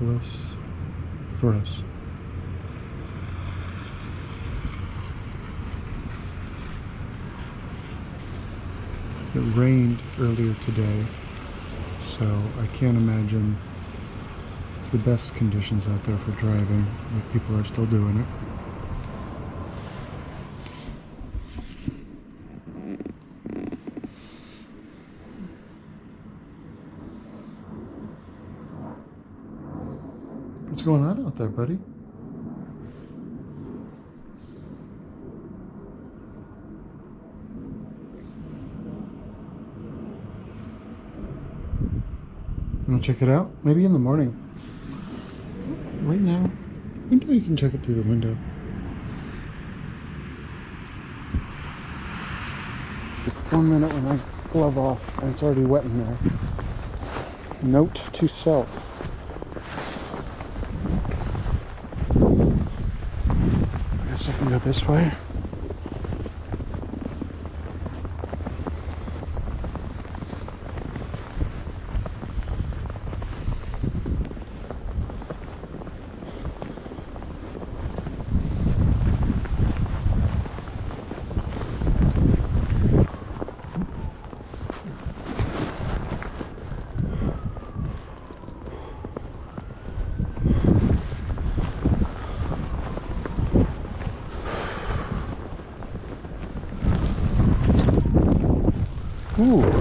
For us. It rained earlier today, so I can't imagine it's the best conditions out there for driving, but people are still doing it. What's going on out there, buddy? Want to check it out? Maybe in the morning. Right now. Window, you can check it through the window. One minute when I glove off and it's already wet in there. Note to self. I guess I can go this way. Ooh.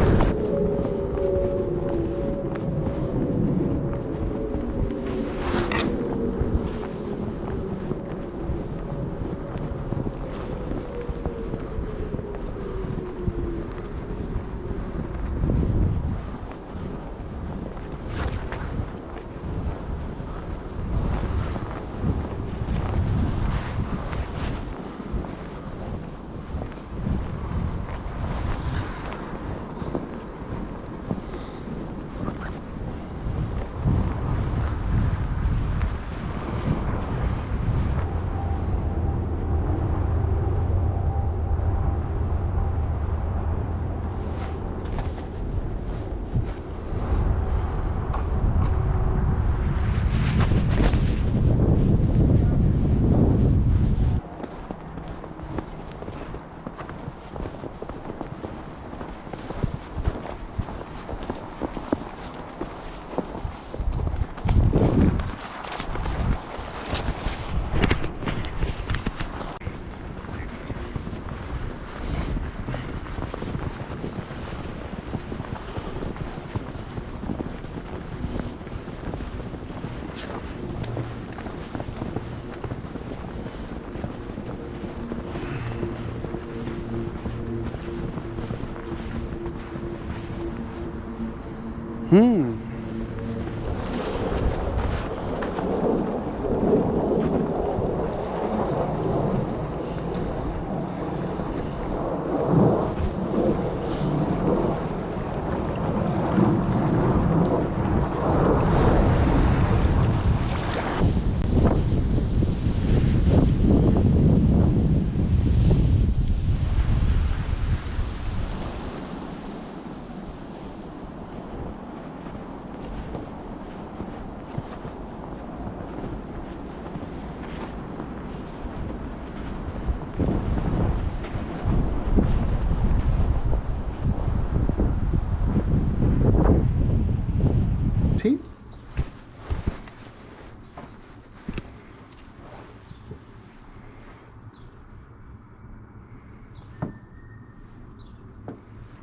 Tea?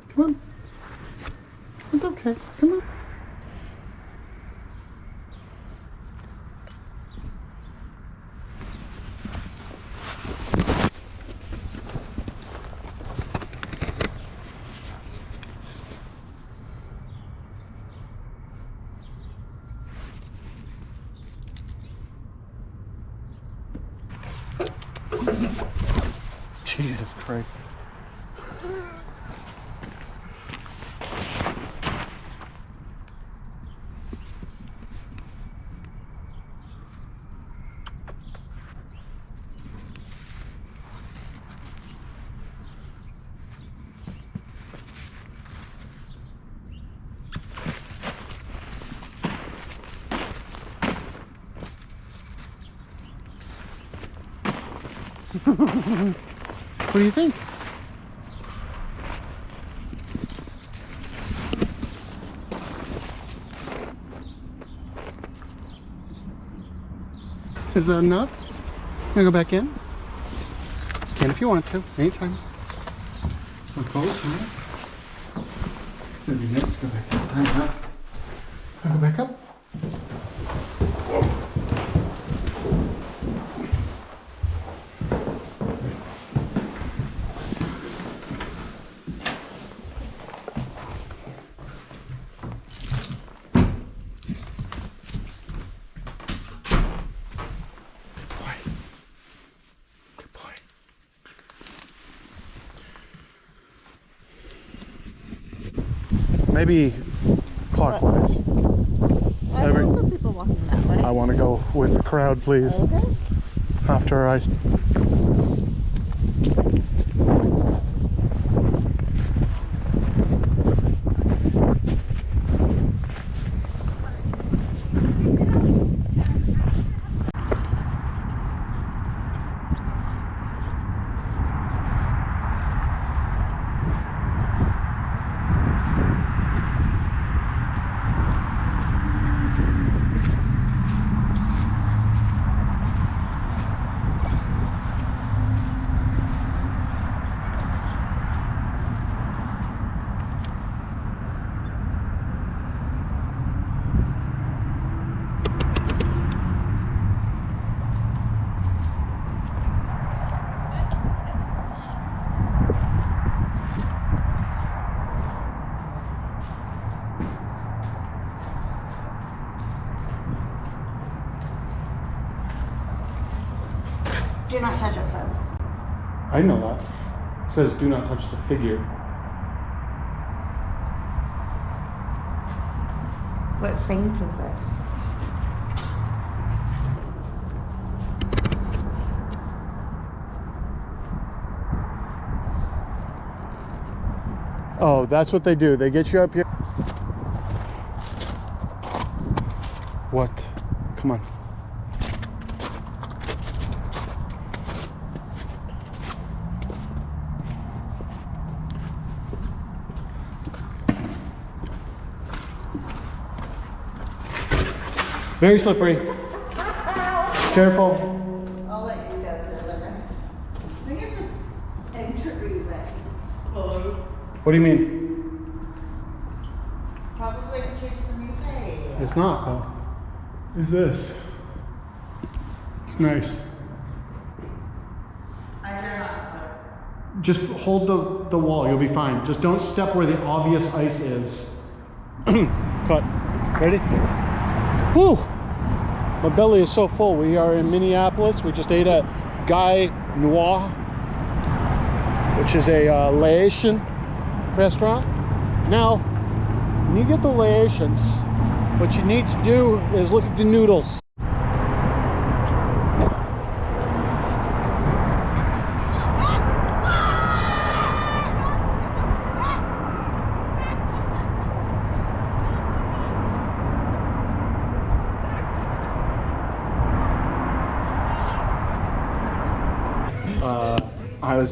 Come on. It's okay. Come on. Jesus Christ. What do you think? Is that enough? Can I go back in? You can if you want to, anytime. I'll call it time. It's gonna be nice to go back inside, huh? I'll go back up. Maybe clockwise. I saw some people walking that way. I want to go with the crowd, please. Okay. After I... Do not touch, it says. I know that. It says do not touch the figure. What saint is it? Oh, that's what they do. They get you up here. What? Come on. Very slippery. Careful. I'll let you go there. I think it's just entryway. What do you mean? Probably to choose the museum. It's not though. It's this. It's nice. I dare not slip. Just hold the wall. You'll be fine. Just don't step where the obvious ice is. Cut. Ready? Whew! My belly is so full. We are in Minneapolis. We just ate at Guy Noir, which is a Laotian restaurant. Now, when you get the Laotians, what you need to do is look at the noodles.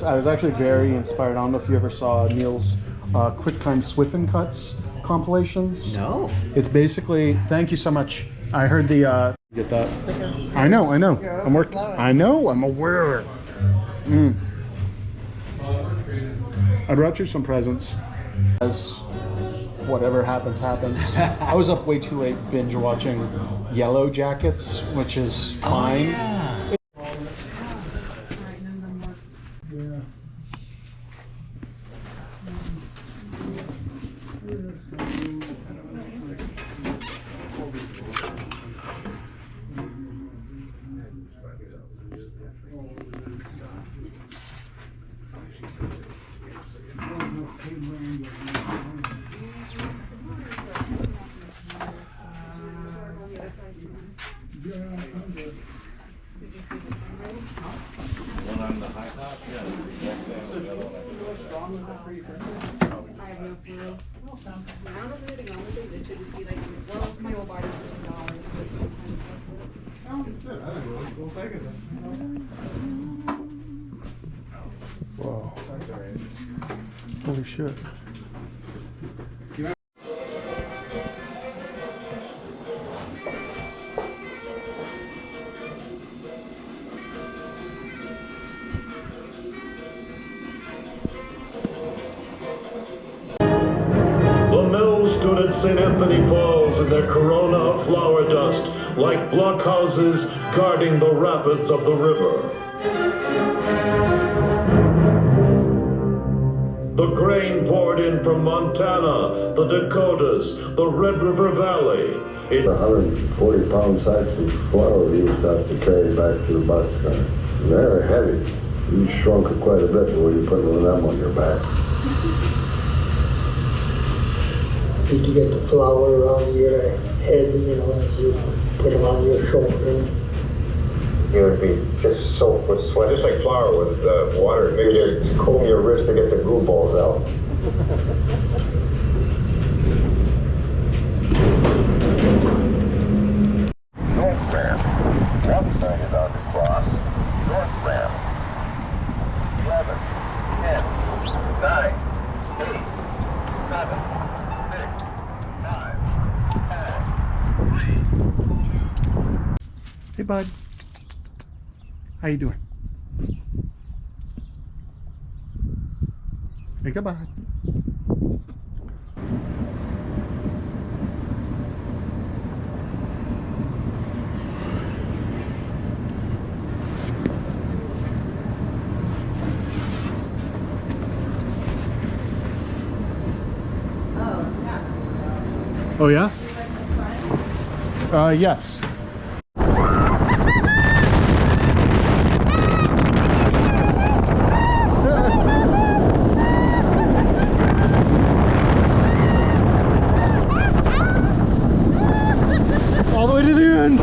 I was actually very inspired. I don't know if you ever saw Neil's QuickTime Swiffin Cuts compilations. No. It's basically, thank you so much. I heard the, get that? I know. I'm working. I know, I'm aware. I brought you some presents. As whatever happens, happens. I was up way too late binge watching Yellow Jackets, which is fine. Yeah. One on the high top? Yeah. The exact same as the other one. I have no clue. I don't know if anything wrong with it. It should just be like, well, it's my old body for $10. Oh, that's it. I think we'll take it then. Holy shit. The mills stood at St. Anthony Falls in their corona of flour dust, like blockhouses guarding the rapids of the river. The grain poured in from Montana, the Dakotas, the Red River Valley. It 140-pound sacks of flour we used to have to carry back to the boxcar. They're heavy. You shrunk it quite a bit when you put one of them on your back. You to get the flour around your head, you know, as you put them on your shoulder. You would be just soaked with sweat, just like flour with water. Maybe you comb your wrist to get the glue balls out. North ramp. One side is on the cross. North ramp. 11, 10, 9, 8, 7, 6, 5, 4, 3, 2. Hey, bud. How you doing? Hey, goodbye. Oh, yeah? Yes. All the way to the end.